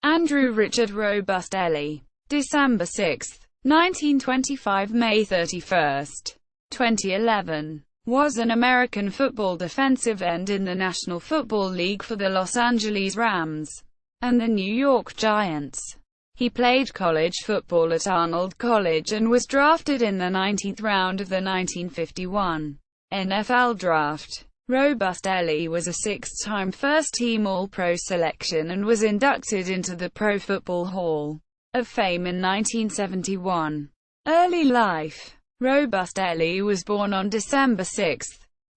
Andrew Richard Robustelli. December 6, 1925 – May 31, 2011. Was an American football defensive end in the National Football League for the Los Angeles Rams and the New York Giants. He played college football at Arnold College and was drafted in the 19th round of the 1951 NFL Draft. Robustelli was a six-time first-team All-Pro selection and was inducted into the Pro Football Hall of Fame in 1971. Early life. Robustelli was born on December 6,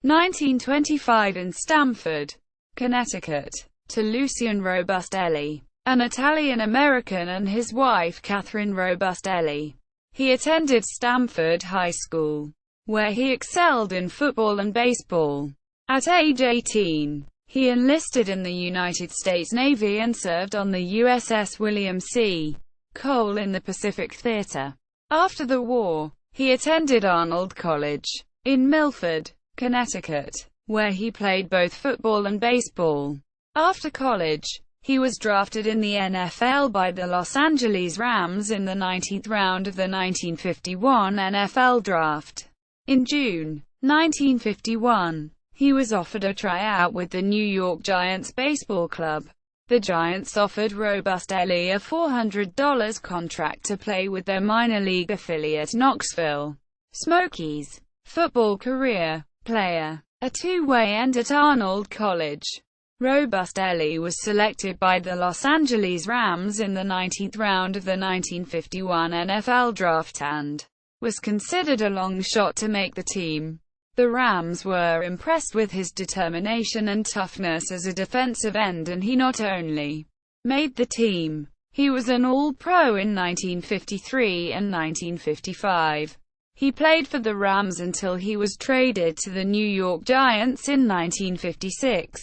1925 in Stamford, Connecticut, to Lucian Robustelli, an Italian-American, and his wife Catherine Robustelli. He attended Stamford High School, where he excelled in football and baseball. At age 18, he enlisted in the United States Navy and served on the USS William C. Cole in the Pacific Theater. After the war, he attended Arnold College in Milford, Connecticut, where he played both football and baseball. After college, he was drafted in the NFL by the Los Angeles Rams in the 19th round of the 1951 NFL Draft. In June 1951, he was offered a tryout with the New York Giants baseball club. The Giants offered Robustelli a $400 contract to play with their minor league affiliate Knoxville Smokies. Football career. Player. A two-way end at Arnold College. Robustelli was selected by the Los Angeles Rams in the 19th round of the 1951 NFL Draft and was considered a long shot to make the team. The Rams were impressed with his determination and toughness as a defensive end, and he not only made the team, he was an All-Pro in 1953 and 1955. He played for the Rams until he was traded to the New York Giants in 1956.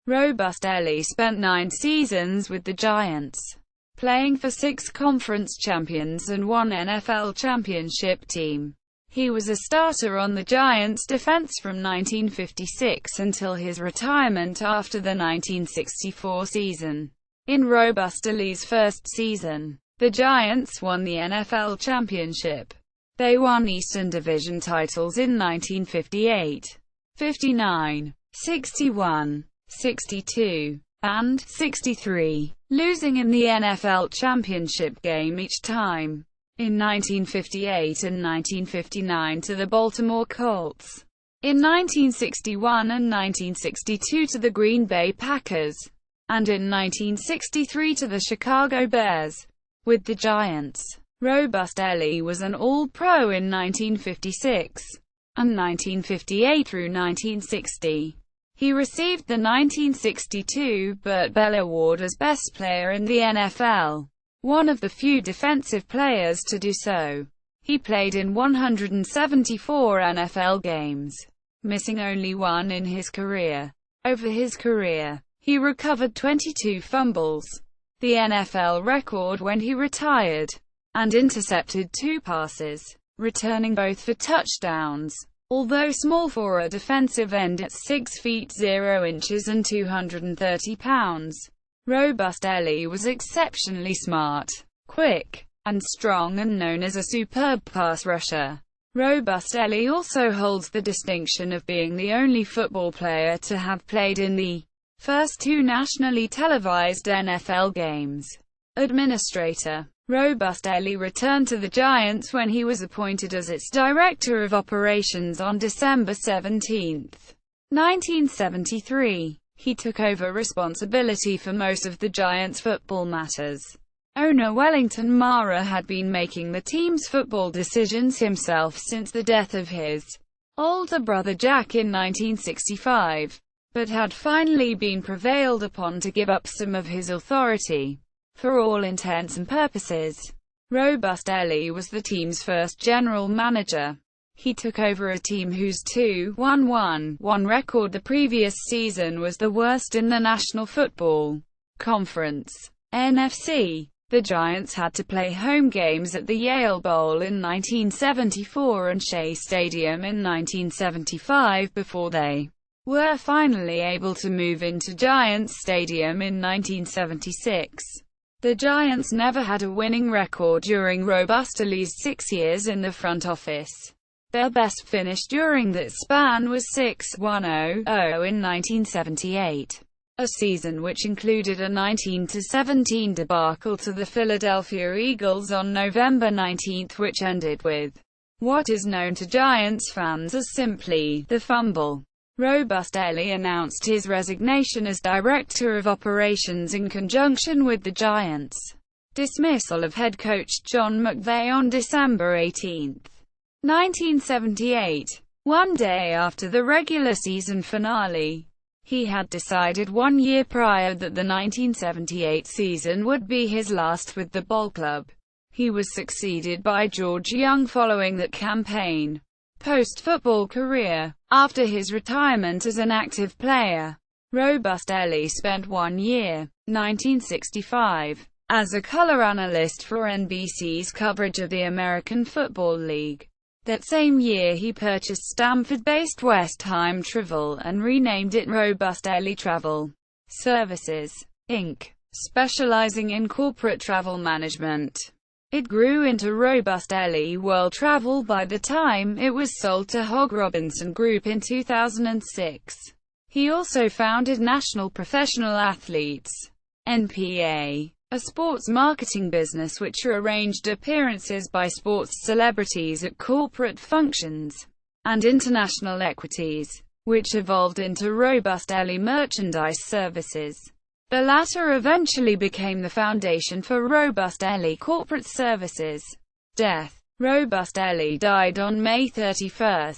Robustelli spent 9 seasons with the Giants, playing for 6 conference champions and 1 NFL championship team. He was a starter on the Giants' defense from 1956 until his retirement after the 1964 season. In Robustelli's first season, the Giants won the NFL championship. They won Eastern Division titles in 1958, 59, 61, 62, and 63, losing in the NFL championship game each time. In 1958 and 1959 to the Baltimore Colts. In 1961 and 1962 to the Green Bay Packers. And in 1963 to the Chicago Bears. With the Giants, Robustelli was an All-Pro in 1956 and 1958 through 1960. He received the 1962 Burt Bell Award as Best Player in the NFL. One of the few defensive players to do so. He played in 174 NFL games, missing only 1 in his career. Over his career, he recovered 22 fumbles, the NFL record when he retired, and intercepted 2 passes, returning both for touchdowns. Although small for a defensive end at 6 feet 0 inches and 230 pounds, Robustelli was exceptionally smart, quick, and strong, and known as a superb pass rusher. Robustelli also holds the distinction of being the only football player to have played in the first 2 nationally televised NFL games. Administrator. Robustelli returned to the Giants when he was appointed as its Director of Operations on December 17, 1973. He took over responsibility for most of the Giants' football matters. Owner Wellington Mara had been making the team's football decisions himself since the death of his older brother Jack in 1965, but had finally been prevailed upon to give up some of his authority. For all intents and purposes, Robustelli was the team's first general manager. He took over a team whose 2-1-1-1 record the previous season was the worst in the National Football Conference, NFC. The Giants had to play home games at the Yale Bowl in 1974 and Shea Stadium in 1975 before they were finally able to move into Giants Stadium in 1976. The Giants never had a winning record during Robustelli's 6 years in the front office. Their best finish during that span was 6-1-0 in 1978, a season which included a 19-17 debacle to the Philadelphia Eagles on November 19, which ended with what is known to Giants fans as simply the fumble. Robustelli announced his resignation as director of operations in conjunction with the Giants' dismissal of head coach John McVay on December 18, 1978, one day after the regular season finale. He had decided 1 year prior that the 1978 season would be his last with the ball club. He was succeeded by George Young following that campaign. Post-football career. After his retirement as an active player, Robustelli spent 1 year, 1965, as a color analyst for NBC's coverage of the American Football League. That same year he purchased Stamford-based Westheim Travel and renamed it Robustelli Travel Services, Inc., specializing in corporate travel management. It grew into Robustelli World Travel by the time it was sold to Hogg Robinson Group in 2006. He also founded National Professional Athletes, NPA, a sports marketing business which arranged appearances by sports celebrities at corporate functions, and International Equities, which evolved into Robustelli Merchandise Services. The latter eventually became the foundation for Robustelli Corporate Services. Death. Robustelli died on May 31,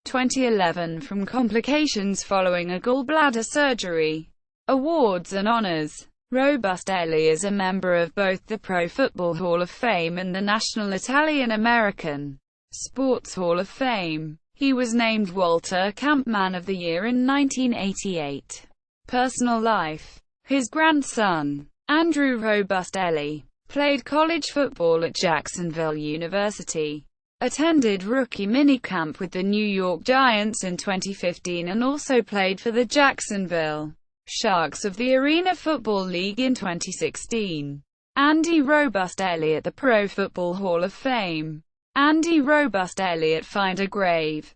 2011 from complications following a gallbladder surgery. Awards and honors. Robustelli is a member of both the Pro Football Hall of Fame and the National Italian-American Sports Hall of Fame. He was named Walter Camp Man of the Year in 1988. Personal life. His grandson, Andrew Robustelli, played college football at Jacksonville University, attended rookie minicamp with the New York Giants in 2015 and also played for the Jacksonville Sharks of the Arena Football League in 2016. Andy Robustelli at the Pro Football Hall of Fame. Andy Robustelli at Find a Grave.